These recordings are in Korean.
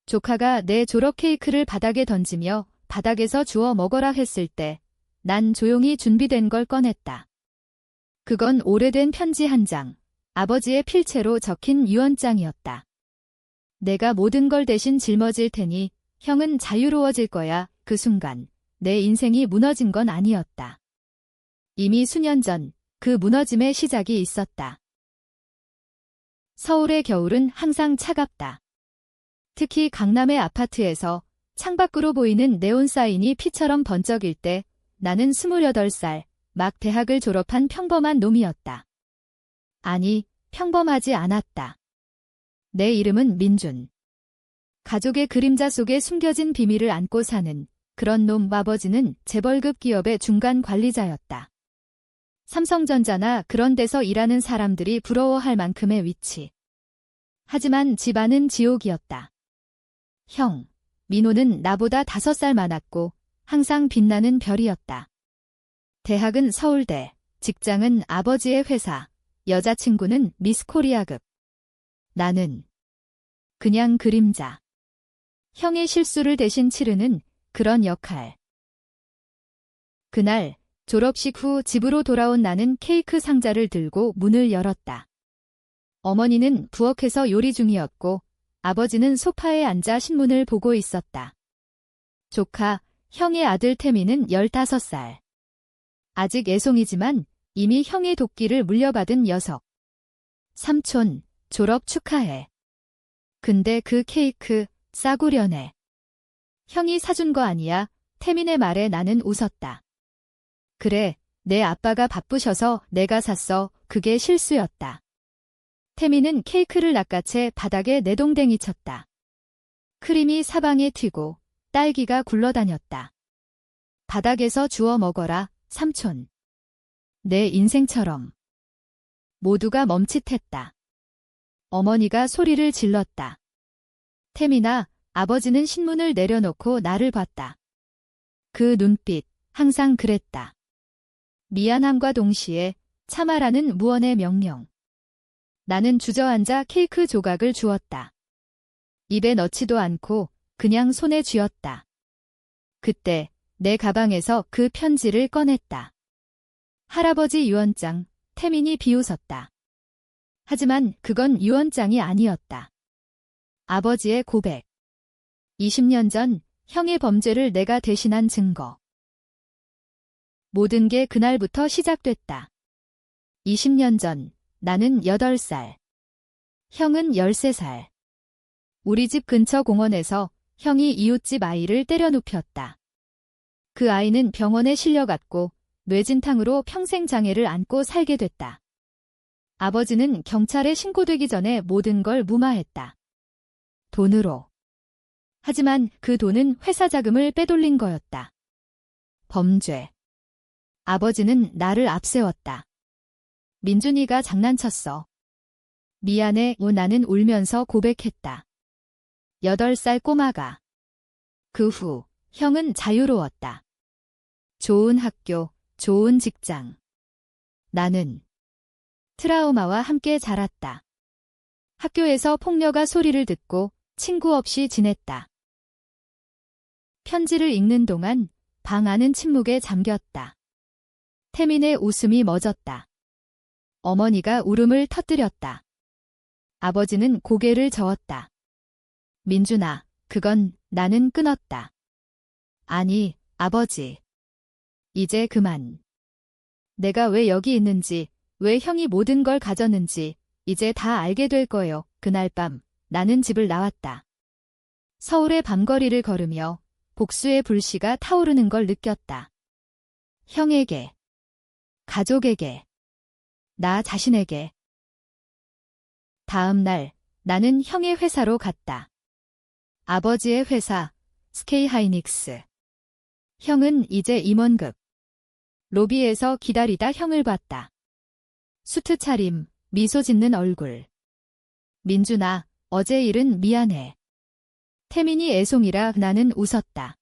조카가 내 졸업 케이크를 바닥에 던지며 바닥에서 주워 먹어라 했을 때 난 조용히 준비된 걸 꺼냈다. 그건 오래된 편지 한 장, 아버지의 필체로 적힌 유언장이었다. 내가 모든 걸 대신 짊어질 테니 형은 자유로워질 거야. 그 순간 내 인생이 무너진 건 아니었다. 이미 수년 전 그 무너짐의 시작이 있었다. 서울의 겨울은 항상 차갑다. 특히 강남의 아파트에서 창밖으로 보이는 네온 사인이 피처럼 번쩍일 때 나는 28살, 막 대학을 졸업한 평범한 놈이었다. 아니, 평범하지 않았다. 내 이름은 민준. 가족의 그림자 속에 숨겨진 비밀을 안고 사는 그런 놈. 아버지는 재벌급 기업의 중간 관리자였다. 삼성전자나 그런 데서 일하는 사람들이 부러워할 만큼의 위치. 하지만 집안은 지옥이었다. 형, 민호는 나보다 5살 많았고 항상 빛나는 별이었다. 대학은 서울대, 직장은 아버지의 회사, 여자친구는 미스코리아급. 나는 그냥 그림자. 형의 실수를 대신 치르는 그런 역할. 그날 졸업식 후 집으로 돌아온 나는 케이크 상자를 들고 문을 열었다. 어머니는 부엌에서 요리 중이었고 아버지는 소파에 앉아 신문을 보고 있었다. 조카, 형의 아들 태민은 15살. 아직 애송이지만 이미 형의 도끼를 물려받은 녀석. 삼촌, 졸업 축하해. 근데 그 케이크 싸구려네. 형이 사준 거 아니야. 태민의 말에 나는 웃었다. 그래, 내 아빠가 바쁘셔서 내가 샀어. 그게 실수였다. 태민은 케이크를 낚아채 바닥에 내동댕이 쳤다. 크림이 사방에 튀고 딸기가 굴러다녔다. 바닥에서 주워 먹어라, 삼촌. 내 인생처럼. 모두가 멈칫했다. 어머니가 소리를 질렀다. 태민아, 아버지는 신문을 내려놓고 나를 봤다. 그 눈빛, 항상 그랬다. 미안함과 동시에 참아라는 무언의 명령. 나는 주저앉아 케이크 조각을 주었다. 입에 넣지도 않고 그냥 손에 쥐었다. 그때 내 가방에서 그 편지를 꺼냈다. 할아버지 유언장. 태민이 비웃었다. 하지만 그건 유언장이 아니었다. 아버지의 고백. 20년 전 형의 범죄를 내가 대신한 증거. 모든 게 그날부터 시작됐다. 20년 전 나는 8살. 형은 13살. 우리 집 근처 공원에서 형이 이웃집 아이를 때려 눕혔다. 그 아이는 병원에 실려갔고 뇌진탕으로 평생 장애를 안고 살게 됐다. 아버지는 경찰에 신고되기 전에 모든 걸 무마했다. 돈으로. 하지만 그 돈은 회사 자금을 빼돌린 거였다. 범죄. 아버지는 나를 앞세웠다. 민준이가 장난쳤어. 미안해. 나는 울면서 고백했다. 8살 꼬마가. 그 후 형은 자유로웠다. 좋은 학교, 좋은 직장. 나는 트라우마와 함께 자랐다. 학교에서 폭력아 소리를 듣고 친구 없이 지냈다. 편지를 읽는 동안 방 안은 침묵에 잠겼다. 태민의 웃음이 멎었다. 어머니가 울음을 터뜨렸다. 아버지는 고개를 저었다. 민준아, 그건 나는 끊었다. 아니, 아버지. 이제 그만. 내가 왜 여기 있는지, 왜 형이 모든 걸 가졌는지 이제 다 알게 될 거예요. 그날 밤 나는 집을 나왔다. 서울의 밤거리를 걸으며 복수의 불씨가 타오르는 걸 느꼈다. 형에게, 가족에게, 나 자신에게. 다음 날 나는 형의 회사로 갔다. 아버지의 회사, SK하이닉스. 형은 이제 임원급. 로비에서 기다리다 형을 봤다. 수트 차림, 미소 짓는 얼굴. 민준아, 어제 일은 미안해. 태민이 애송이라 나는 웃었다.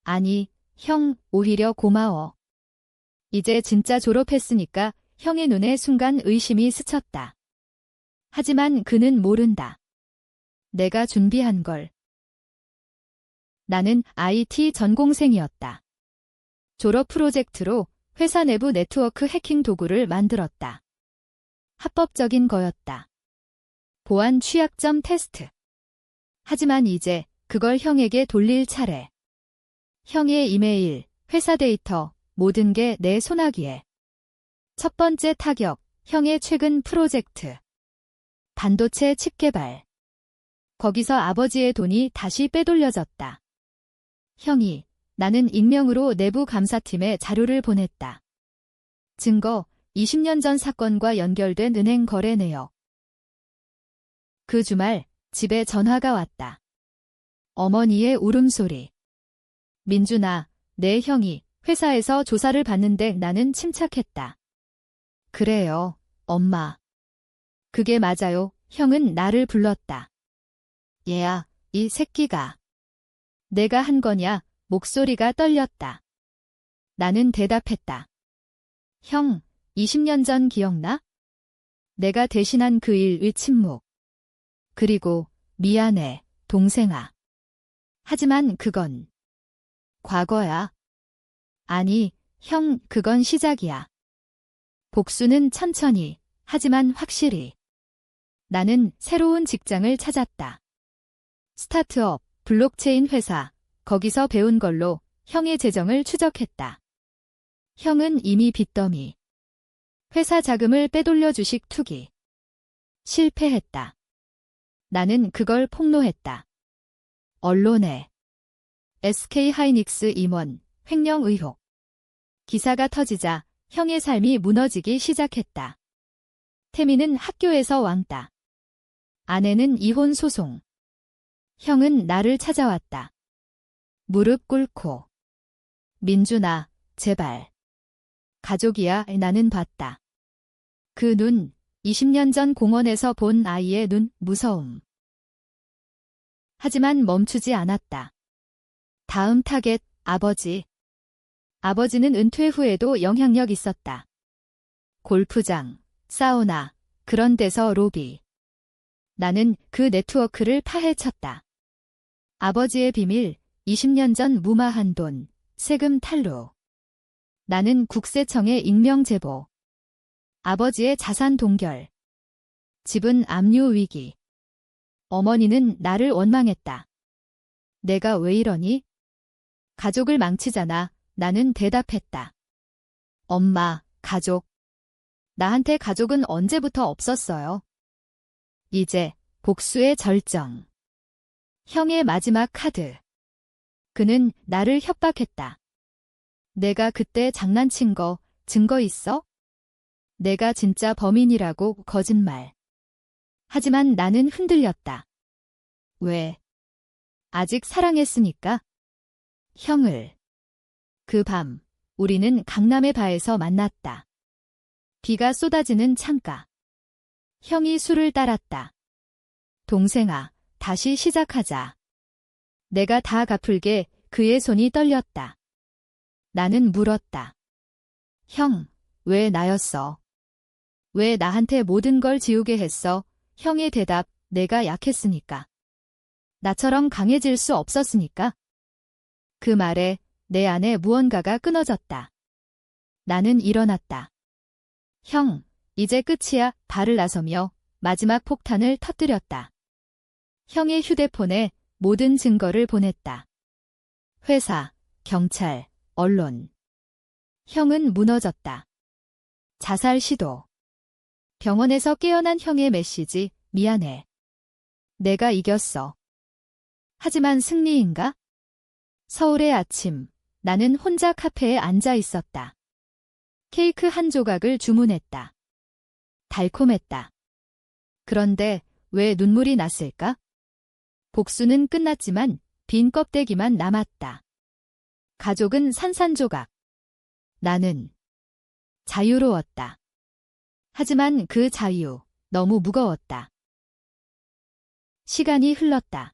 아니, 형, 오히려 고마워. 이제 진짜 졸업했으니까 형의 눈에 순간 의심이 스쳤다. 하지만 그는 모른다. 내가 준비한 걸. 나는 IT 전공생이었다. 졸업 프로젝트로 회사 내부 네트워크 해킹 도구를 만들었다. 합법적인 거였다. 보안 취약점 테스트. 하지만 이제 그걸 형에게 돌릴 차례. 형의 이메일, 회사 데이터, 모든 게 내 손아귀에. 첫 번째 타격, 형의 최근 프로젝트. 반도체 칩 개발. 거기서 아버지의 돈이 다시 빼돌려졌다. 형이, 나는 익명으로 내부 감사팀에 자료를 보냈다. 증거, 20년 전 사건과 연결된 은행 거래 내역. 그 주말, 집에 전화가 왔다. 어머니의 울음소리. 민준아, 내 형이 회사에서 조사를 받는데 나는 침착했다. 그래요, 엄마. 그게 맞아요. 형은 나를 불렀다. 얘야, 이 새끼가. 내가 한 거냐? 목소리가 떨렸다. 나는 대답했다. 형, 20년 전 기억나? 내가 대신한 그 일의 침묵. 그리고 미안해, 동생아. 하지만 그건 과거야. 아니, 형, 그건 시작이야. 복수는 천천히, 하지만 확실히. 나는 새로운 직장을 찾았다. 스타트업, 블록체인 회사, 거기서 배운 걸로 형의 재정을 추적했다. 형은 이미 빚더미. 회사 자금을 빼돌려 주식 투기. 실패했다. 나는 그걸 폭로했다. 언론에. SK 하이닉스 임원, 횡령 의혹. 기사가 터지자 형의 삶이 무너지기 시작했다. 태미는 학교에서 왕따. 아내는 이혼 소송. 형은 나를 찾아왔다. 무릎 꿇고. 민준아, 제발. 가족이야, 나는 봤다. 그 눈, 20년 전 공원에서 본 아이의 눈, 무서움. 하지만 멈추지 않았다. 다음 타겟, 아버지. 아버지는 은퇴 후에도 영향력 있었다. 골프장, 사우나, 그런 데서 로비. 나는 그 네트워크를 파헤쳤다. 아버지의 비밀, 20년 전 무마한 돈, 세금 탈루. 나는 국세청에 익명 제보. 아버지의 자산 동결. 집은 압류 위기. 어머니는 나를 원망했다. 내가 왜 이러니? 가족을 망치잖아. 나는 대답했다. 엄마, 가족. 나한테 가족은 언제부터 없었어요. 이제 복수의 절정. 형의 마지막 카드. 그는 나를 협박했다. 내가 그때 장난친 거 증거 있어? 내가 진짜 범인이라고 거짓말. 하지만 나는 흔들렸다. 왜? 아직 사랑했으니까? 형을. 그 밤, 우리는 강남의 바에서 만났다. 비가 쏟아지는 창가. 형이 술을 따랐다. 동생아, 다시 시작하자. 내가 다 갚을게. 그의 손이 떨렸다. 나는 물었다. 형, 왜 나였어? 왜 나한테 모든 걸 지우게 했어? 형의 대답, 내가 약했으니까. 나처럼 강해질 수 없었으니까. 그 말에 내 안에 무언가가 끊어졌다. 나는 일어났다. 형, 이제 끝이야. 발을 나서며 마지막 폭탄을 터뜨렸다. 형의 휴대폰에 모든 증거를 보냈다. 회사, 경찰, 언론. 형은 무너졌다. 자살 시도. 병원에서 깨어난 형의 메시지, 미안해. 내가 이겼어. 하지만 승리인가? 서울의 아침, 나는 혼자 카페에 앉아 있었다. 케이크 한 조각을 주문했다. 달콤했다. 그런데 왜 눈물이 났을까? 복수는 끝났지만 빈 껍데기만 남았다. 가족은 산산조각. 나는 자유로웠다. 하지만 그 자유, 너무 무거웠다. 시간이 흘렀다.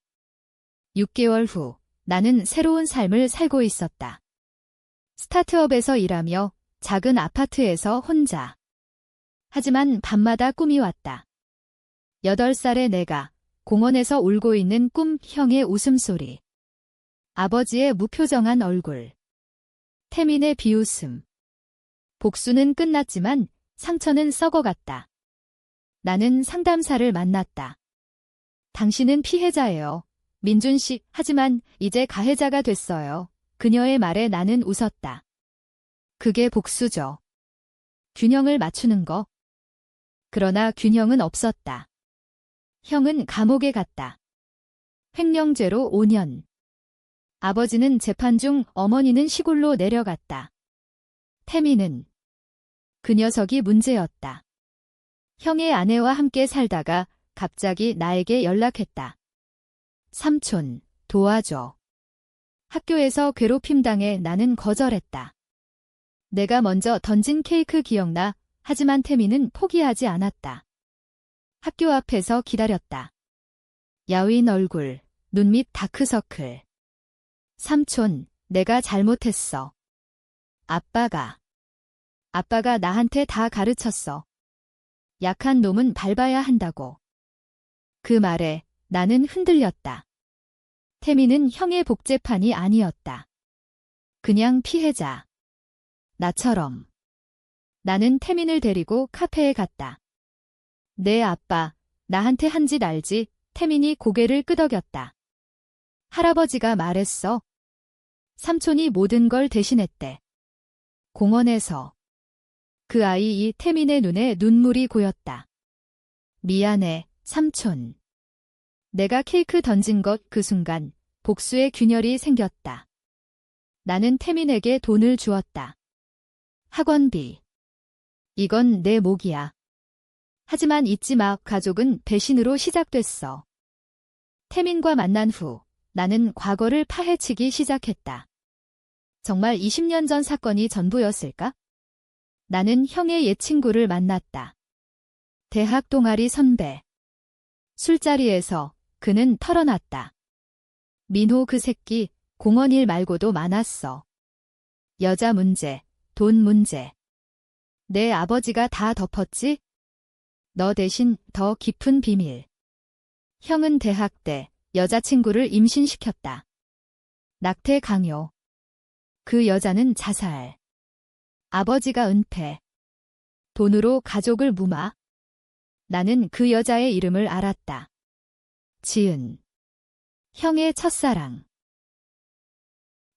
6개월 후, 나는 새로운 삶을 살고 있었다. 스타트업에서 일하며 작은 아파트에서 혼자. 하지만 밤마다 꿈이 왔다. 8살의 내가 공원에서 울고 있는 꿈, 형의 웃음소리. 아버지의 무표정한 얼굴. 태민의 비웃음. 복수는 끝났지만 상처는 썩어갔다. 나는 상담사를 만났다. 당신은 피해자예요. 민준 씨, 하지만 이제 가해자가 됐어요. 그녀의 말에 나는 웃었다. 그게 복수죠. 균형을 맞추는 거. 그러나 균형은 없었다. 형은 감옥에 갔다. 횡령죄로 5년. 아버지는 재판 중, 어머니는 시골로 내려갔다. 태민은 그 녀석이 문제였다. 형의 아내와 함께 살다가 갑자기 나에게 연락했다. 삼촌, 도와줘. 학교에서 괴롭힘 당해 나는 거절했다. 내가 먼저 던진 케이크 기억나? 하지만 태민은 포기하지 않았다. 학교 앞에서 기다렸다. 야윈 얼굴, 눈 밑 다크서클. 삼촌, 내가 잘못했어. 아빠가 나한테 다 가르쳤어. 약한 놈은 밟아야 한다고. 그 말에 나는 흔들렸다. 태민은 형의 복제판이 아니었다. 그냥 피해자. 나처럼. 나는 태민을 데리고 카페에 갔다. 내 아빠, 나한테 한 짓 알지? 태민이 고개를 끄덕였다. 할아버지가 말했어. 삼촌이 모든 걸 대신했대. 공원에서. 그 아이 태민의 눈에 눈물이 고였다. 미안해, 삼촌. 내가 케이크 던진 것 그 순간 복수의 균열이 생겼다. 나는 태민에게 돈을 주었다. 학원비. 이건 내 몫이야. 하지만 잊지 마, 가족은 배신으로 시작됐어. 태민과 만난 후 나는 과거를 파헤치기 시작했다. 정말 20년 전 사건이 전부였을까? 나는 형의 옛 친구를 만났다. 대학 동아리 선배. 술자리에서 그는 털어놨다. 민호 그 새끼, 공원 일 말고도 많았어. 여자 문제, 돈 문제. 내 아버지가 다 덮었지? 너 대신 더 깊은 비밀. 형은 대학 때 여자친구를 임신시켰다. 낙태 강요. 그 여자는 자살. 아버지가 은폐. 돈으로 가족을 무마. 나는 그 여자의 이름을 알았다. 지은. 형의 첫사랑.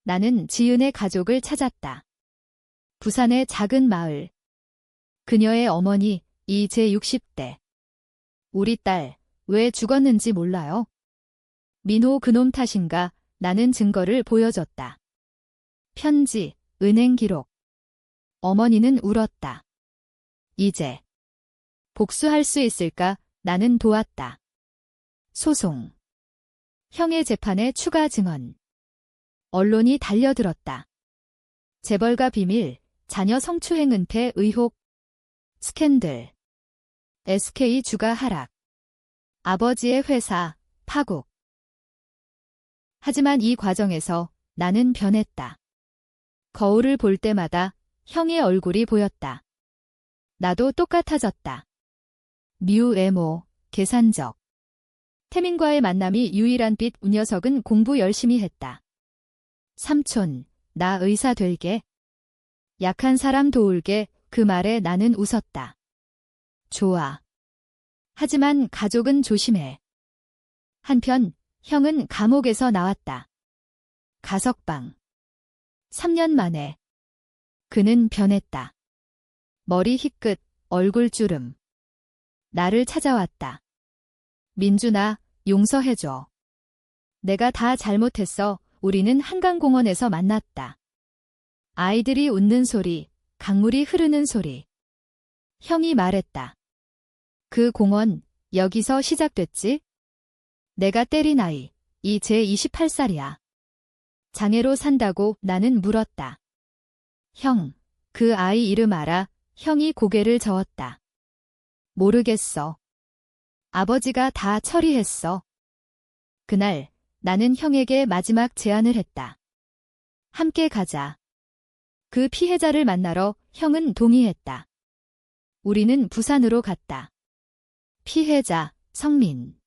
나는 지은의 가족을 찾았다. 부산의 작은 마을. 그녀의 어머니, 이제 60대. 우리 딸, 왜 죽었는지 몰라요? 민호 그놈 탓인가? 나는 증거를 보여줬다. 편지, 은행 기록. 어머니는 울었다. 이제 복수할 수 있을까? 나는 도왔다. 소송. 형의 재판에 추가 증언. 언론이 달려들었다. 재벌가 비밀, 자녀 성추행 은폐 의혹. 스캔들. SK 주가 하락. 아버지의 회사, 파국. 하지만 이 과정에서 나는 변했다. 거울을 볼 때마다 형의 얼굴이 보였다. 나도 똑같아졌다. 미우애모, 계산적. 태민과의 만남이 유일한 빛. 녀석은 공부 열심히 했다. 삼촌, 나 의사 될게. 약한 사람 도울게. 그 말에 나는 웃었다. 좋아. 하지만 가족은 조심해. 한편 형은 감옥에서 나왔다. 가석방. 3년 만에. 그는 변했다. 머리 희끗, 얼굴 주름. 나를 찾아왔다. 민준아, 용서해줘. 내가 다 잘못했어. 우리는 한강공원에서 만났다. 아이들이 웃는 소리, 강물이 흐르는 소리. 형이 말했다. 그 공원, 여기서 시작됐지? 내가 때린 아이, 이제 28살이야. 장애로 산다고 나는 물었다. 형, 그 아이 이름 알아? 형이 고개를 저었다. 모르겠어. 아버지가 다 처리했어. 그날 나는 형에게 마지막 제안을 했다. 함께 가자. 그 피해자를 만나러 형은 동의했다. 우리는 부산으로 갔다. 피해자, 성민.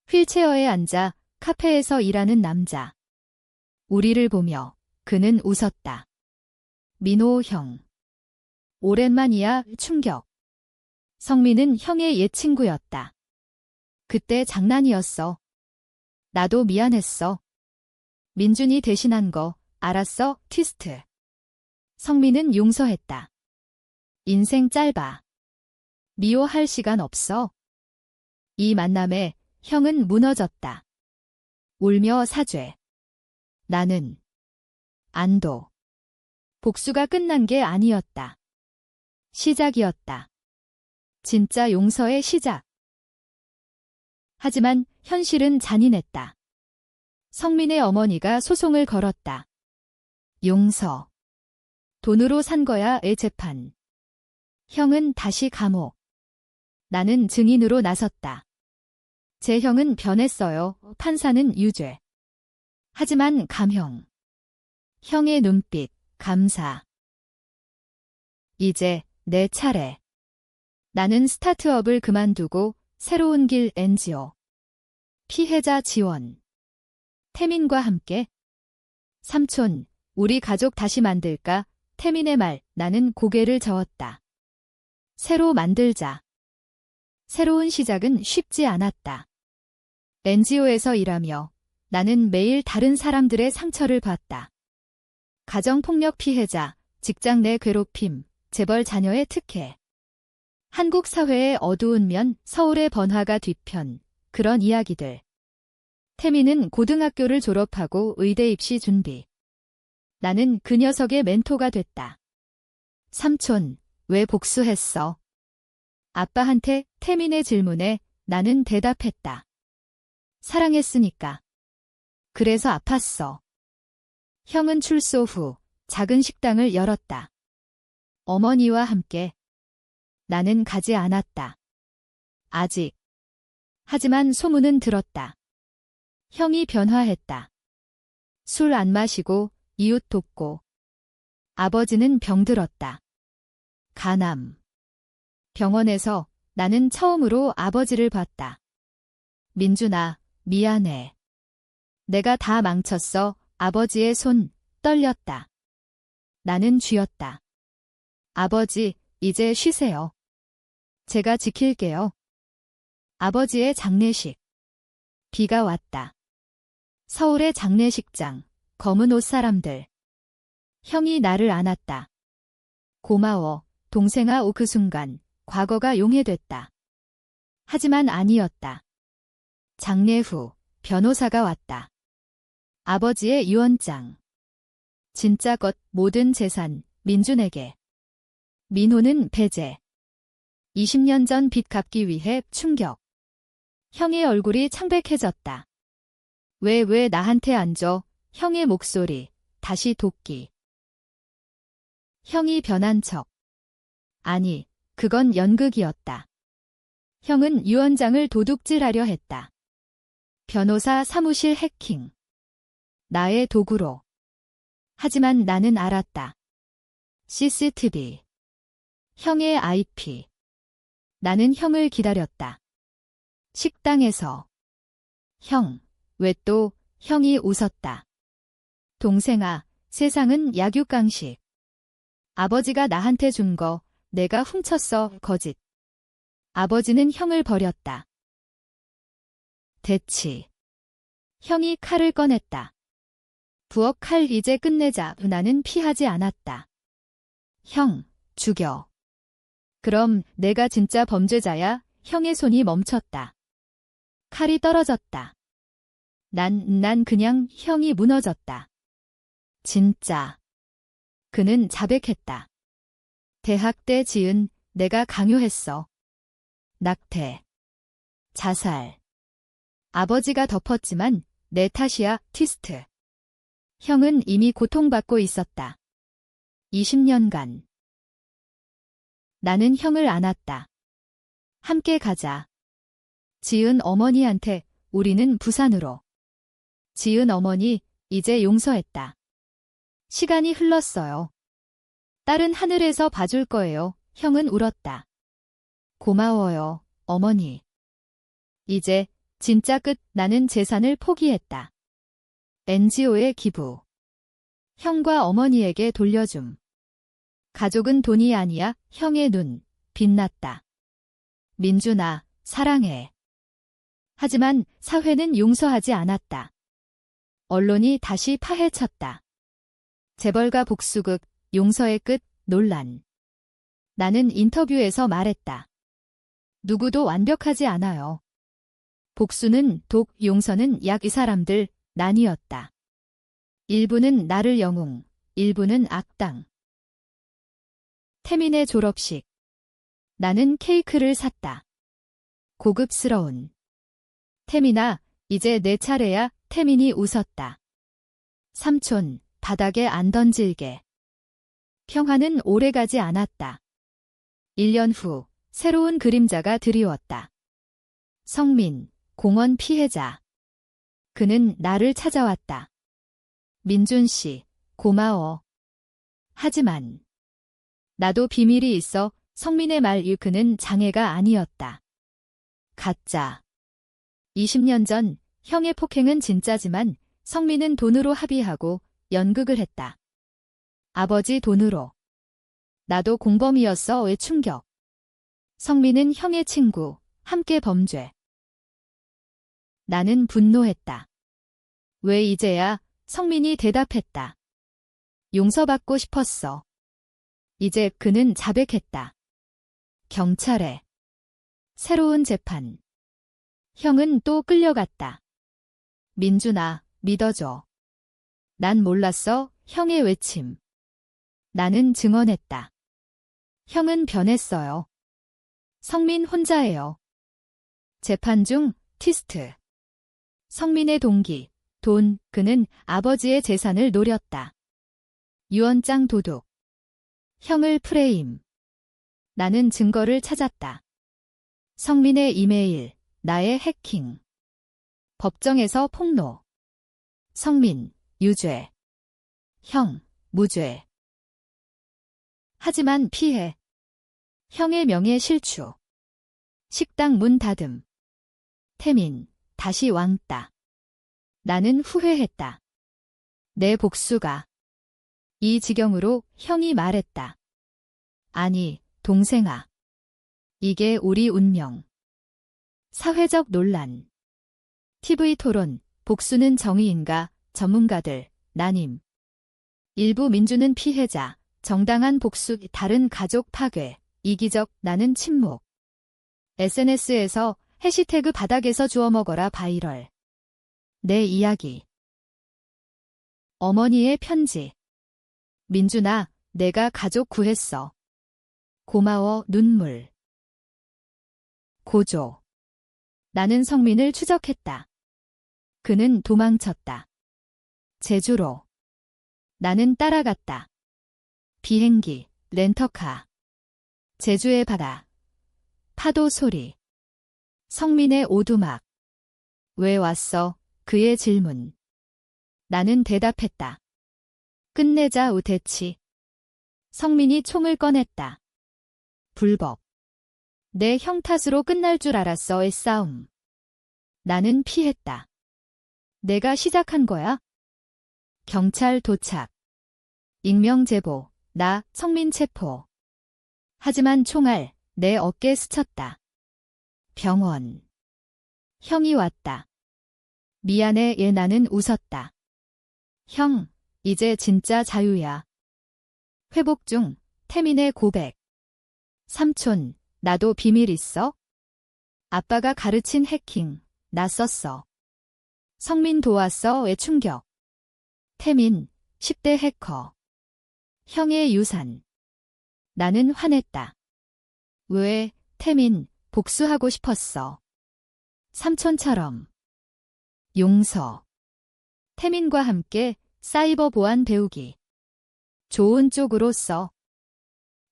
휠체어에 앉아 카페에서 일하는 남자. 우리를 보며 그는 웃었다. 민호 형. 오랜만이야. 충격. 성민은 형의 옛 친구였다. 그때 장난이었어. 나도 미안했어. 민준이 대신한 거 알았어? 트위스트. 성민은 용서했다. 인생 짧아. 미워할 시간 없어. 이 만남에 형은 무너졌다. 울며 사죄. 나는 안도. 복수가 끝난 게 아니었다. 시작이었다. 진짜 용서의 시작. 하지만 현실은 잔인했다. 성민의 어머니가 소송을 걸었다. 용서. 돈으로 산 거야의 재판. 형은 다시 감옥. 나는 증인으로 나섰다. 제 형은 변했어요. 판사는 유죄. 하지만 감형. 형의 눈빛, 감사. 이제 내 차례. 나는 스타트업을 그만두고 새로운 길 NGO. 피해자 지원. 태민과 함께. 삼촌, 우리 가족 다시 만들까? 태민의 말, 나는 고개를 저었다. 새로 만들자. 새로운 시작은 쉽지 않았다. NGO에서 일하며 나는 매일 다른 사람들의 상처를 봤다. 가정폭력 피해자, 직장 내 괴롭힘, 재벌 자녀의 특혜. 한국 사회의 어두운 면, 서울의 번화가 뒤편, 그런 이야기들. 태민은 고등학교를 졸업하고 의대 입시 준비. 나는 그 녀석의 멘토가 됐다. 삼촌, 왜 복수했어? 아빠한테 태민의 질문에 나는 대답했다. 사랑했으니까. 그래서 아팠어. 형은 출소 후 작은 식당을 열었다. 어머니와 함께. 나는 가지 않았다. 아직. 하지만 소문은 들었다. 형이 변화했다. 술 안 마시고 이웃 돕고. 아버지는 병들었다. 간암. 병원에서 나는 처음으로 아버지를 봤다. 민준아, 미안해. 내가 다 망쳤어. 아버지의 손 떨렸다. 나는 쥐었다. 아버지, 이제 쉬세요. 제가 지킬게요. 아버지의 장례식. 비가 왔다. 서울의 장례식장, 검은 옷 사람들. 형이 나를 안았다. 고마워, 동생아. 그 순간 과거가 용해됐다. 하지만 아니었다. 장례 후 변호사가 왔다. 아버지의 유언장. 진짜 것, 모든 재산, 민준에게. 민호는 배제. 20년 전 빚 갚기 위해 충격. 형의 얼굴이 창백해졌다. 왜 나한테 안 줘? 형의 목소리, 다시 도끼. 형이 변한 척. 아니, 그건 연극이었다. 형은 유언장을 도둑질하려 했다. 변호사 사무실 해킹. 나의 도구로. 하지만 나는 알았다. CCTV. 형의 IP. 나는 형을 기다렸다. 식당에서. 형, 왜 또? 형이 웃었다. 동생아, 세상은 약육강식. 아버지가 나한테 준 거 내가 훔쳤어. 거짓. 아버지는 형을 버렸다. 대치. 형이 칼을 꺼냈다. 부엌 칼 이제 끝내자. 나는 피하지 않았다. 형, 죽여. 그럼 내가 진짜 범죄자야? 형의 손이 멈췄다. 칼이 떨어졌다. 난 그냥 형이 무너졌다. 진짜. 그는 자백했다. 대학 때 지은 내가 강요했어. 낙태. 자살. 아버지가 덮었지만 내 탓이야. 트위스트. 형은 이미 고통받고 있었다. 20년간. 나는 형을 안았다. 함께 가자. 지은 어머니한테 우리는 부산으로. 지은 어머니 이제 용서했다. 시간이 흘렀어요. 딸은 하늘에서 봐줄 거예요. 형은 울었다. 고마워요, 어머니. 이제 진짜 끝. 나는 재산을 포기했다. NGO에 기부. 형과 어머니에게 돌려줌. 가족은 돈이 아니야. 형의 눈, 빛났다. 민준아, 사랑해. 하지만 사회는 용서하지 않았다. 언론이 다시 파헤쳤다. 재벌가 복수극, 용서의 끝, 논란. 나는 인터뷰에서 말했다. 누구도 완벽하지 않아요. 복수는 독, 용서는 약. 이 사람들, 난이었다. 일부는 나를 영웅, 일부는 악당. 태민의 졸업식. 나는 케이크를 샀다. 고급스러운. 태민아, 이제 내 차례야. 태민이 웃었다. 삼촌, 바닥에 안 던질게. 평화는 오래가지 않았다. 1년 후, 새로운 그림자가 드리웠다. 성민, 공원 피해자. 그는 나를 찾아왔다. 민준 씨, 고마워. 하지만 나도 비밀이 있어. 성민의 말 그는 장애가 아니었다. 가짜. 20년 전 형의 폭행은 진짜지만 성민은 돈으로 합의하고 연극을 했다. 아버지 돈으로. 나도 공범이었어. 왜 충격. 성민은 형의 친구, 함께 범죄. 나는 분노했다. 왜 이제야? 성민이 대답했다. 용서받고 싶었어. 이제 그는 자백했다. 경찰에. 새로운 재판. 형은 또 끌려갔다. 민준아, 믿어줘. 난 몰랐어. 형의 외침. 나는 증언했다. 형은 변했어요. 성민 혼자예요. 재판 중 티스트. 성민의 동기, 돈. 그는 아버지의 재산을 노렸다. 유언장 도둑. 형을 프레임. 나는 증거를 찾았다. 성민의 이메일, 나의 해킹. 법정에서 폭로. 성민, 유죄. 형, 무죄. 하지만 피해. 형의 명예 실추. 식당 문 닫음. 태민, 다시 왕따. 나는 후회했다. 내 복수가. 이 지경으로 형이 말했다. 아니, 동생아. 이게 우리 운명. 사회적 논란. TV 토론, 복수는 정의인가? 전문가들, 난임. 일부 민주는 피해자, 정당한 복수, 다른 가족 파괴, 이기적, 나는 침묵. SNS에서 해시태그 바닥에서 주워 먹어라 바이럴. 내 이야기. 어머니의 편지. 민준아, 내가 가족 구했어. 고마워. 눈물. 고조. 나는 성민을 추적했다. 그는 도망쳤다. 제주로. 나는 따라갔다. 비행기, 렌터카. 제주의 바다. 파도 소리. 성민의 오두막. 왜 왔어? 그의 질문. 나는 대답했다. 끝내자. 우대치. 성민이 총을 꺼냈다. 불법. 내 형 탓으로 끝날 줄 알았어의 싸움. 나는 피했다. 내가 시작한 거야? 경찰 도착. 익명 제보. 나, 성민 체포. 하지만 총알, 내 어깨 스쳤다. 병원. 형이 왔다. 미안해. 나는 웃었다. 형, 이제 진짜 자유야. 회복 중. 태민의 고백. 삼촌, 나도 비밀 있어? 아빠가 가르친 해킹, 나 썼어. 성민 도왔어. 왜 충격. 태민, 10대 해커. 형의 유산. 나는 화냈다. 왜? 태민, 복수하고 싶었어. 삼촌처럼. 용서. 태민과 함께 사이버 보안 배우기. 좋은 쪽으로 써.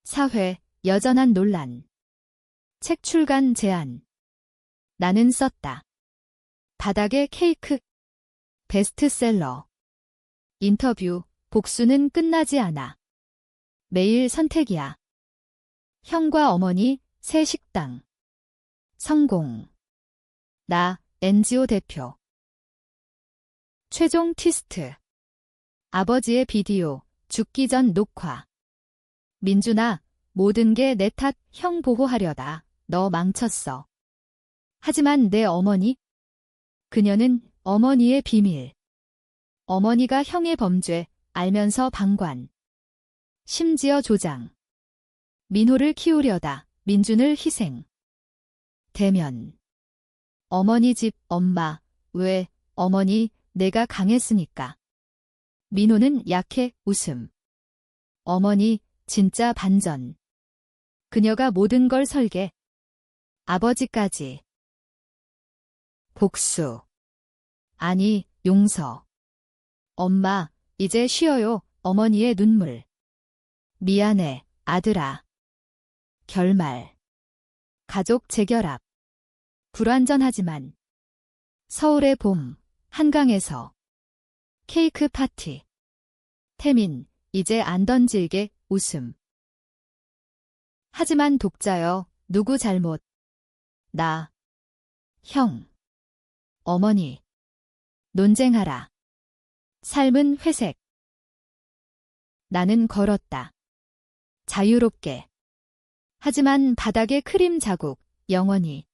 사회, 여전한 논란. 책 출간 제안. 나는 썼다. 바닥에 케이크. 베스트셀러. 인터뷰. 복수는 끝나지 않아. 매일 선택이야. 형과 어머니, 새 식당. 성공. 나, NGO 대표. 최종 티스트. 아버지의 비디오, 죽기 전 녹화. 민준아, 모든 게 내 탓, 형 보호하려다. 너 망쳤어. 하지만 내 어머니? 그녀는 어머니의 비밀. 어머니가 형의 범죄, 알면서 방관. 심지어 조장. 민호를 키우려다, 민준을 희생. 대면. 어머니 집, 엄마. 왜, 어머니, 내가 강했으니까. 민호는 약해, 웃음. 어머니, 진짜 반전. 그녀가 모든 걸 설계. 아버지까지. 복수. 아니, 용서. 엄마, 이제 쉬어요. 어머니의 눈물. 미안해, 아들아. 결말. 가족 재결합. 불완전하지만. 서울의 봄, 한강에서. 케이크 파티. 태민, 이제 안 던질게, 웃음. 하지만 독자여, 누구 잘못? 나. 형. 어머니. 논쟁하라. 삶은 회색. 나는 걸었다. 자유롭게. 하지만 바닥에 크림 자국, 영원히.